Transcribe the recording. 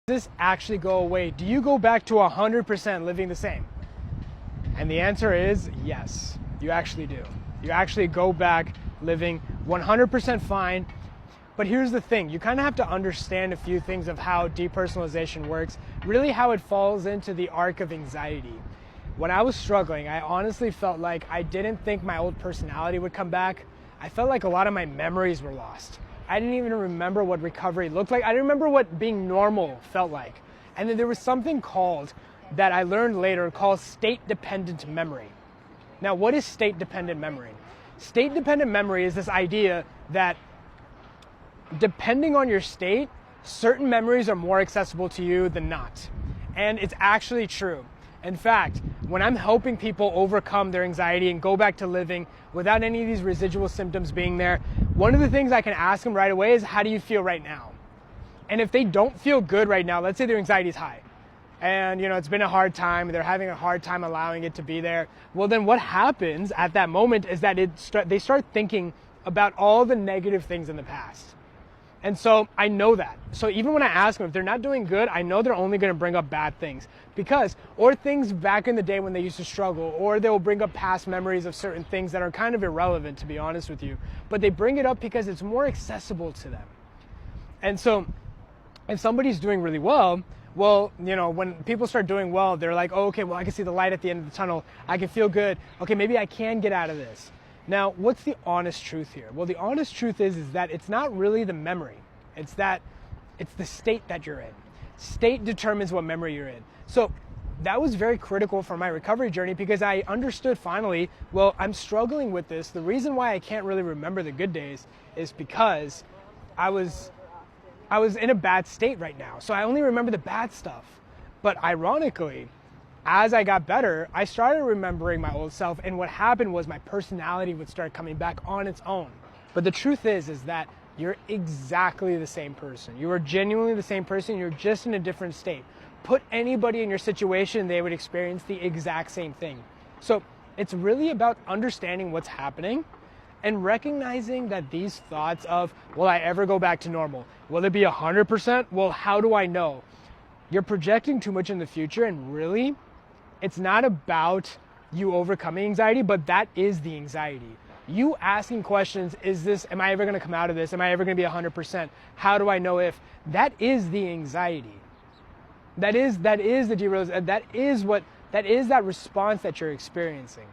Does this actually go away? Do you go back to 100% living the same? And the answer is yes, you actually do. You actually go back living 100% fine. But here's the thing, you kind of have to understand a few things of how depersonalization works, really how it falls into the arc of anxiety. When I was struggling, I honestly felt like I didn't think my old personality would come back. I felt like a lot of my memories were lost. I didn't even remember what recovery looked like. I didn't remember what being normal felt like. And then there was something that I learned later called state-dependent memory. Now, what is state-dependent memory? State-dependent memory is this idea that depending on your state, certain memories are more accessible to you than not. And it's actually true. In fact, when I'm helping people overcome their anxiety and go back to living without any of these residual symptoms being there, one of the things I can ask them right away is, how do you feel right now? And if they don't feel good right now, let's say their anxiety is high, and it's been a hard time, they're having a hard time allowing it to be there, well then what happens at that moment is that they start thinking about all the negative things in the past. And so I know that. So even when I ask them if they're not doing good, I know they're only going to bring up bad things, or things back in the day when they used to struggle, or they'll bring up past memories of certain things that are kind of irrelevant, to be honest with you. But they bring it up because it's more accessible to them. And so if somebody's doing really well, when people start doing well, they're like, oh, okay, well, I can see the light at the end of the tunnel. I can feel good. Okay, maybe I can get out of this. Now, what's the honest truth here? Well, the honest truth is that it's not really the memory. It's the state that you're in. State determines what memory you're in. So that was very critical for my recovery journey, because I understood finally, well, I'm struggling with this. The reason why I can't really remember the good days is because I was in a bad state right now. So I only remember the bad stuff. But ironically, as I got better, I started remembering my old self, and what happened was my personality would start coming back on its own. But the truth is that you're exactly the same person. You are genuinely the same person, you're just in a different state. Put anybody in your situation, they would experience the exact same thing. So it's really about understanding what's happening and recognizing that these thoughts of, will I ever go back to normal? Will it be 100%? Well, how do I know? You're projecting too much in the future, and really, it's not about you overcoming anxiety, but that is the anxiety. You asking questions, am I ever gonna come out of this? Am I ever gonna be 100%? How do I know if? That is the anxiety. That is the that response that you're experiencing.